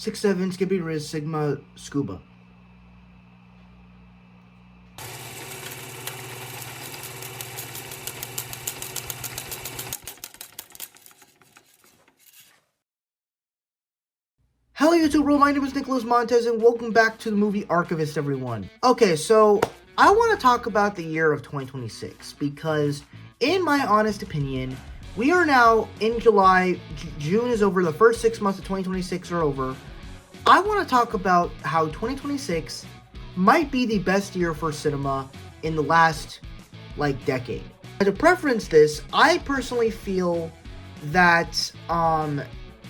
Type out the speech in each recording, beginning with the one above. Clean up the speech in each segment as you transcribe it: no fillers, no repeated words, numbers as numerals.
6'7", Skippy Riz, Sigma, Scuba. Hello YouTube world, my name is Nicholas Montez and welcome back to the Movie Archivist, everyone. Okay, so I want to talk about the year of 2026 because, in my honest opinion, we are now in July, June is over, the first 6 months of 2026 are over. I want to talk about how 2026 might be the best year for cinema in the last, decade. To preference this, I personally feel that,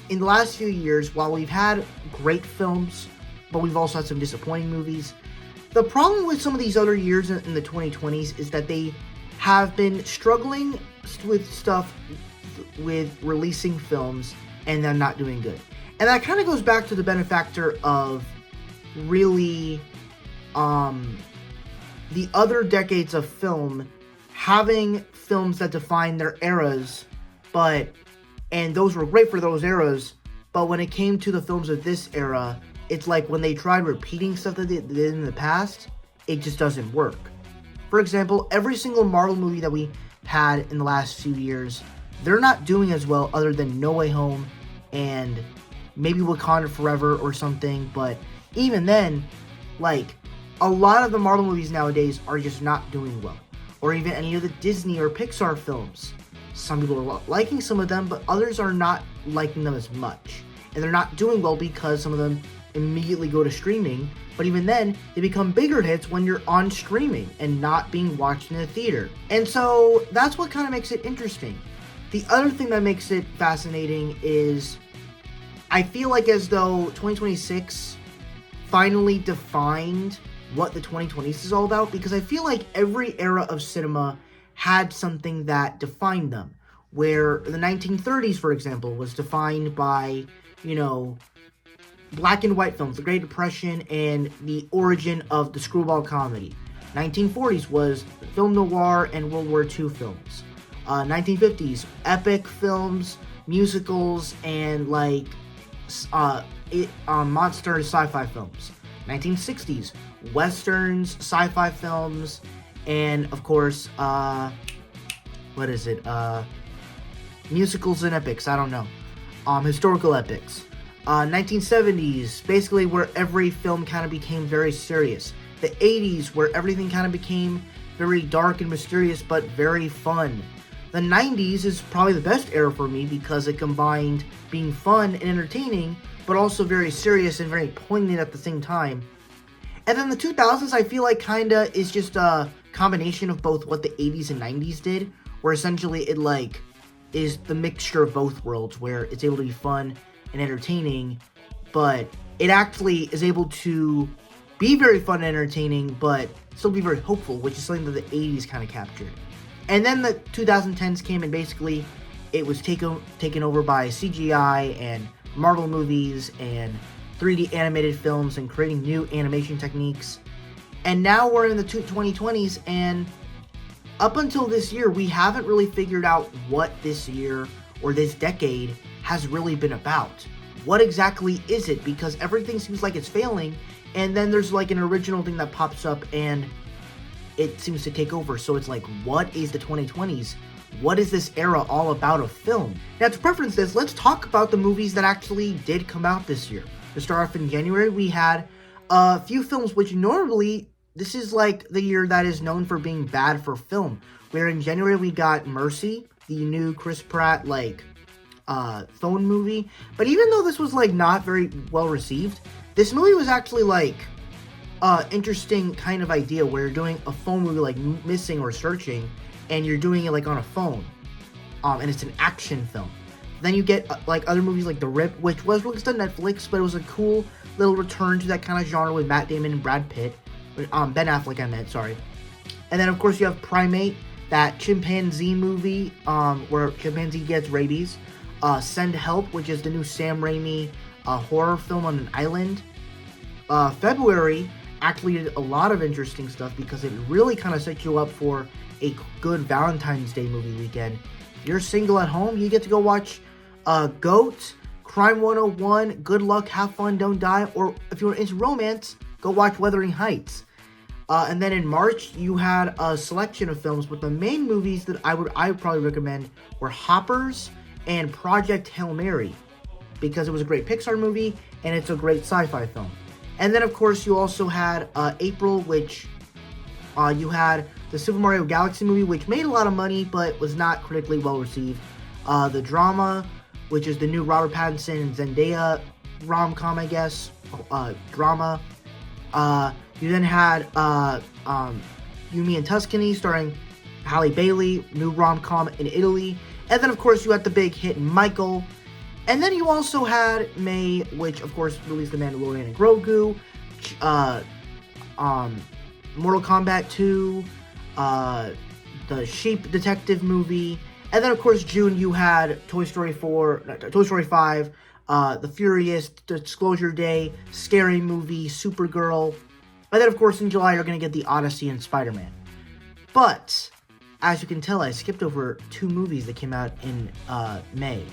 in the last few years, while we've had great films, but we've also had some disappointing movies, the problem with some of these other years in the 2020s is that they have been struggling with stuff with releasing films and they're not doing good. And that kind of goes back to the benefactor of really the other decades of film having films that define their eras, and those were great for those eras, but when it came to the films of this era, it's like when they tried repeating stuff that they did in the past, it just doesn't work. For example, every single Marvel movie that we had in the last few years, they're not doing as well other than No Way Home and maybe Wakanda Forever or something, but even then, a lot of the Marvel movies nowadays are just not doing well. Or even any of the Disney or Pixar films. Some people are liking some of them, but others are not liking them as much. And they're not doing well because some of them immediately go to streaming, but even then, they become bigger hits when you're on streaming and not being watched in the theater. And so, that's what kind of makes it interesting. The other thing that makes it fascinating is, I feel like as though 2026 finally defined what the 2020s is all about, because I feel like every era of cinema had something that defined them, where the 1930s, for example, was defined by, black and white films, the Great Depression, and the origin of the screwball comedy. 1940s was film noir and World War II films. 1950s, epic films, musicals, and monster sci-fi films. 1960s, westerns, sci-fi films, and of course, musicals and epics, I don't know. Historical epics. 1970s, basically where every film kind of became very serious. The 80s, where everything kind of became very dark and mysterious, but very fun. The 90s is probably the best era for me because it combined being fun and entertaining, but also very serious and very poignant at the same time. And then the 2000s, I feel like kinda is just a combination of both what the 80s and 90s did, where essentially it is the mixture of both worlds, where it's able to be fun and entertaining, but it actually is able to be very fun and entertaining, but still be very hopeful, which is something that the 80s kind of captured. And then the 2010s came, and basically it was taken over by CGI and Marvel movies and 3D animated films and creating new animation techniques. And now we're in the 2020s, and up until this year, we haven't really figured out what this year or this decade has really been about. What exactly is it? Because everything seems like it's failing, and then there's an original thing that pops up and it seems to take over. So it's what is the 2020s? What is this era all about of film? Now, to preference this, let's talk about the movies that actually did come out this year. To start off in January, we had a few films which normally, this is the year that is known for being bad for film. Where in January we got Mercy, the new Chris Pratt phone movie. But even though this was not very well received, this movie was actually interesting kind of idea where you're doing a phone movie Missing or Searching, and you're doing it on a phone, and it's an action film. Then you get other movies like The Rip, which was released on Netflix, but it was a cool little return to that kind of genre with Matt Damon and Brad Pitt. Ben Affleck, I meant, sorry. And then, of course, you have Primate, that chimpanzee movie where chimpanzee gets rabies. Send Help, which is the new Sam Raimi horror film on an island. February actually did a lot of interesting stuff because it really kind of set you up for a good Valentine's Day movie weekend. If you're single at home, you get to go watch GOAT, Crime 101, Good Luck, Have Fun, Don't Die, or if you're into romance, go watch Wuthering Heights. And then in March, you had a selection of films, but the main movies that I would probably recommend were Hoppers and Project Hail Mary, because it was a great Pixar movie and it's a great sci-fi film. And then, of course, you also had April, which you had the Super Mario Galaxy movie, which made a lot of money but was not critically well received. The Drama, which is the new Robert Pattinson and Zendaya rom-com, I guess, drama. You then had You, Me, and Tuscany, starring Halle Bailey, new rom-com in Italy. And then, of course, you had the big hit Michael. And then you also had May, which, of course, released The Mandalorian and Grogu, Mortal Kombat 2, the Sheep Detective movie. And then, of course, June, you had Toy Story 5, The Furious, Disclosure Day, Scary Movie, Supergirl. And then, of course, in July, you're going to get The Odyssey and Spider-Man. But, as you can tell, I skipped over 2 movies that came out in May.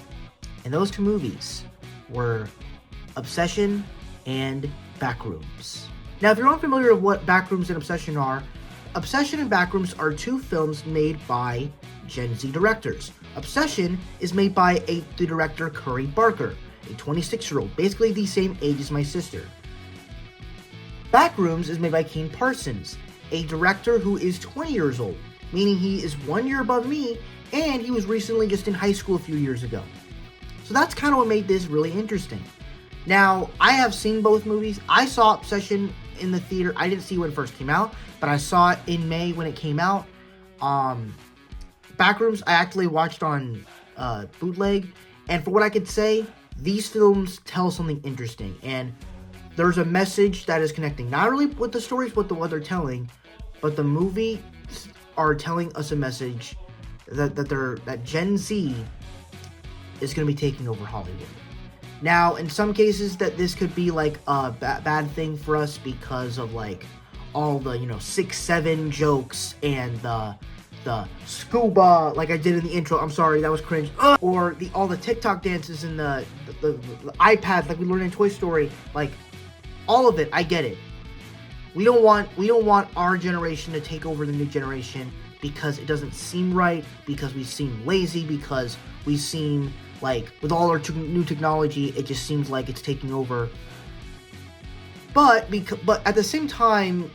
And those 2 movies were Obsession and Backrooms. Now, if you're unfamiliar with what Backrooms and Obsession are, Obsession and Backrooms are 2 films made by Gen Z directors. Obsession is made by the director Curry Barker, a 26-year-old, basically the same age as my sister. Backrooms is made by Kane Parsons, a director who is 20 years old, meaning he is 1 year above me, and he was recently just in high school a few years ago. So that's kind of what made this really interesting. Now, I have seen both movies. I saw Obsession in the theater. I didn't see it when it first came out, but I saw it in May when it came out. Backrooms, I actually watched on bootleg, and for what I could say, these films tell something interesting, and there's a message that is connecting, not really with the stories, but what they're telling, but the movie are telling us a message that Gen Z is going to be taking over Hollywood. Now, in some cases, that this could be like a bad thing for us because of like all the 6-7 jokes and the scuba, like I did in the intro. I'm sorry, that was cringe. Or all the TikTok dances and the iPads, like we learned in Toy Story, like all of it. I get it. We don't want our generation to take over the new generation because it doesn't seem right, because we seem lazy, because we seem like with all our new technology, it just seems like it's taking over. But at the same time,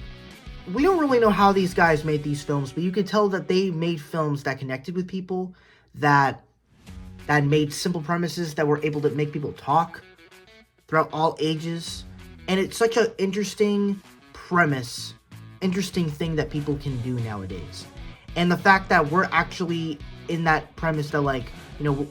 we don't really know how these guys made these films, but you could tell that they made films that connected with people, that made simple premises that were able to make people talk throughout all ages. And it's such an interesting premise, interesting thing that people can do nowadays. And the fact that we're actually in that premise that, like,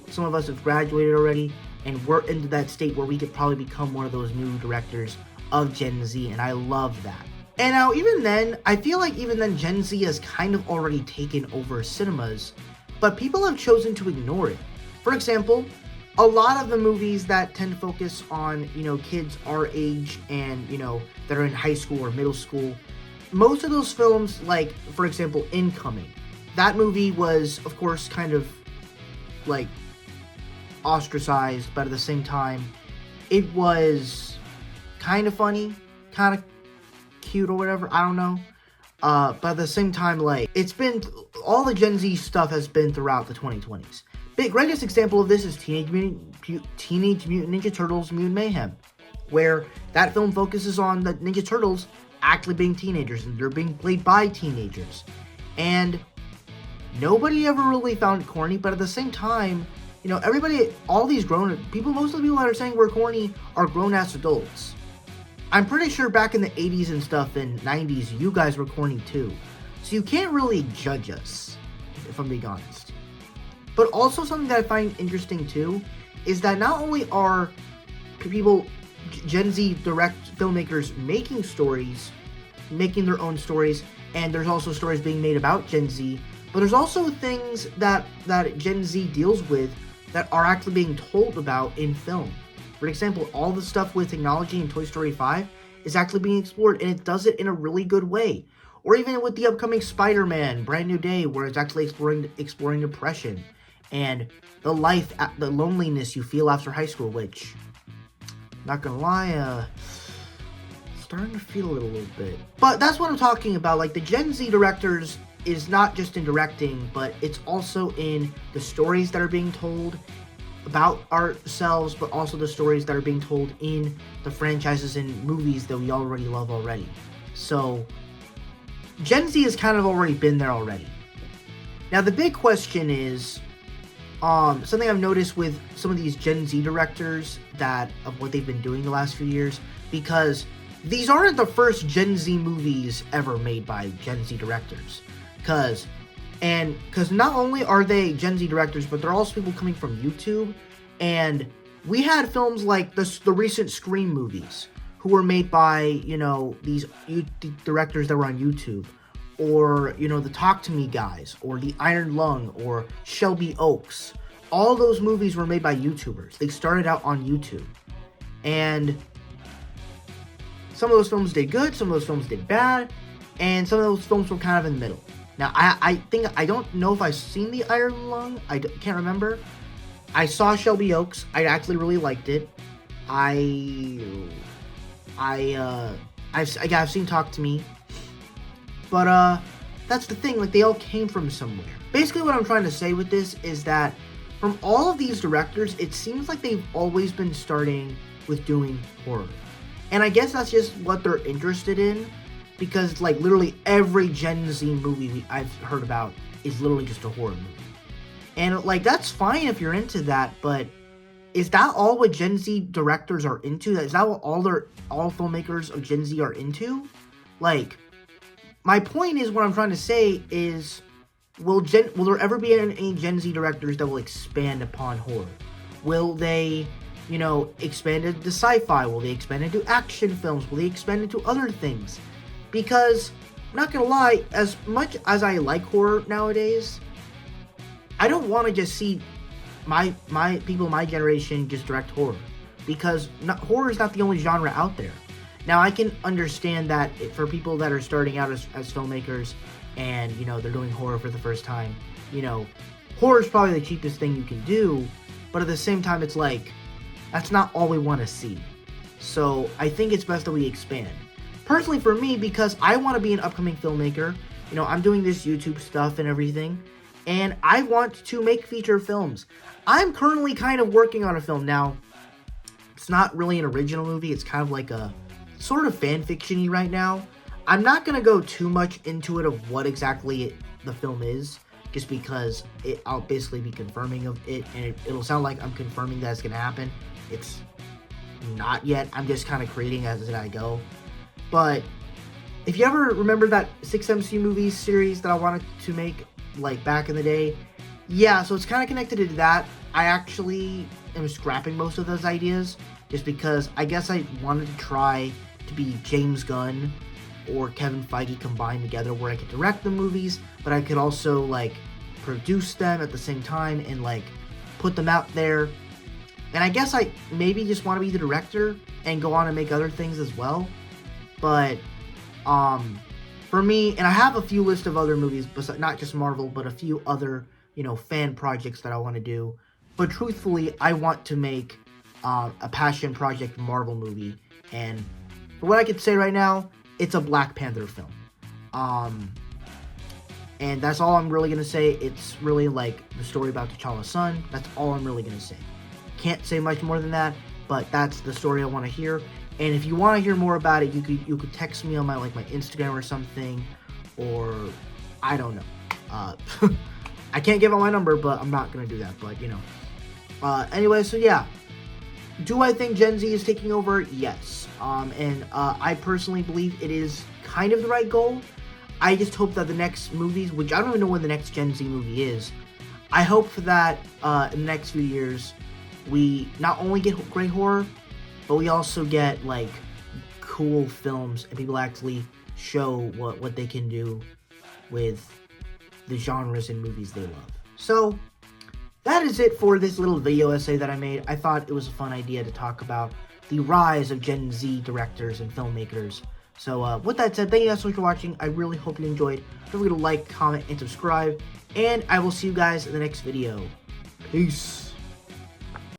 some of us have graduated already, and we're into that state where we could probably become one of those new directors of Gen Z, and I love that. And now, even then, I feel like even then Gen Z has kind of already taken over cinemas, but people have chosen to ignore it. For example, a lot of the movies that tend to focus on, kids our age and, that are in high school or middle school, most of those films, like, for example, Incoming, that movie was, of course, kind of, like, ostracized, but at the same time, it was kind of funny, kind of cute or whatever, I don't know. But at the same time, like, it's been, all the Gen Z stuff has been throughout the 2020s. The greatest example of this is Teenage Mutant Ninja Turtles Mutant Mayhem, where that film focuses on the Ninja Turtles actually being teenagers, and they're being played by teenagers. And nobody ever really found it corny, but at the same time, everybody, all these people, most of the people that are saying we're corny are grown-ass adults. I'm pretty sure back in the 80s and stuff and 90s, you guys were corny too. So you can't really judge us, if I'm being honest. But also something that I find interesting too, is that not only are people, Gen Z direct filmmakers making stories, making their own stories, and there's also stories being made about Gen Z, but there's also things that Gen Z deals with that are actually being told about in film. For example, all the stuff with technology in Toy Story 5 is actually being explored, and it does it in a really good way. Or even with the upcoming Spider-Man Brand New Day, where it's actually exploring depression and the loneliness you feel after high school, which, not gonna lie, starting to feel it a little bit. But that's what I'm talking about. Like, the Gen Z directors is not just in directing, but it's also in the stories that are being told about ourselves, but also the stories that are being told in the franchises and movies that we already love already. So, Gen Z has kind of already been there already. Now, the big question is, something I've noticed with some of these Gen Z directors of what they've been doing the last few years, because these aren't the first Gen Z movies ever made by Gen Z directors. Because not only are they Gen Z directors, but they're also people coming from YouTube. And we had films like the recent Scream movies, who were made by, these directors that were on YouTube. Or, the Talk to Me guys, or the Iron Lung, or Shelby Oaks. All those movies were made by YouTubers. They started out on YouTube. And some of those films did good, some of those films did bad, and some of those films were kind of in the middle. Now, I don't know if I've seen the Iron Lung. I can't remember. I saw Shelby Oaks. I actually really liked it. I've seen Talk to Me. But, that's the thing, like, they all came from somewhere. Basically, what I'm trying to say with this is that from all of these directors, it seems like they've always been starting with doing horror. And I guess that's just what they're interested in, because, like, literally every Gen Z movie I've heard about is literally just a horror movie. And, like, that's fine if you're into that, but is that all what Gen Z directors are into? Is that what all filmmakers of Gen Z are into? Like, my point is, what I'm trying to say is, will there ever be any Gen Z directors that will expand upon horror? Will they, expand into sci-fi? Will they expand into action films? Will they expand into other things? Because, I'm not gonna lie, as much as I like horror nowadays, I don't want to just see my people my generation just direct horror. Because horror is not the only genre out there. Now, I can understand that for people that are starting out as filmmakers and, they're doing horror for the first time, horror is probably the cheapest thing you can do, but at the same time, it's like, that's not all we want to see. So, I think it's best that we expand. Personally, for me, because I want to be an upcoming filmmaker, I'm doing this YouTube stuff and everything, and I want to make feature films. I'm currently kind of working on a film. Now, it's not really an original movie, it's kind of like a sort of fan-fiction-y right now. I'm not going to go too much into it of what exactly the film is, just because I'll basically be confirming of it, and it'll sound like I'm confirming that it's going to happen. It's not yet. I'm just kind of creating as I go. But if you ever remember that 6MC Movies series that I wanted to make, like, back in the day, yeah, so it's kind of connected to that. I actually am scrapping most of those ideas, just because I guess I wanted to try to be James Gunn or Kevin Feige combined together, where I could direct the movies, but I could also, like, produce them at the same time and, like, put them out there. And I guess I maybe just want to be the director and go on and make other things as well. But for me, and I have a few lists of other movies, not just Marvel, but a few other, fan projects that I want to do. But truthfully, I want to make a passion project Marvel movie, and for what I could say right now, it's a Black Panther film. And that's all I'm really going to say. It's really like the story about T'Challa's son. That's all I'm really going to say. Can't say much more than that, but that's the story I want to hear. And if you want to hear more about it, you could text me on my Instagram or something, or I don't know. I can't give out my number, but I'm not going to do that, but anyway, so yeah. Do I think Gen Z is taking over? Yes. And I personally believe it is kind of the right goal. I just hope that the next movies, which I don't even know when the next Gen Z movie is, I hope that in the next few years, we not only get great horror, but we also get, like, cool films, and people actually show what they can do with the genres and movies they love. So, that is it for this little video essay that I made. I thought it was a fun idea to talk about the rise of Gen Z directors and filmmakers. So, with that said, thank you guys so much for watching. I really hope you enjoyed. Don't forget to like, comment, and subscribe. And I will see you guys in the next video. Peace.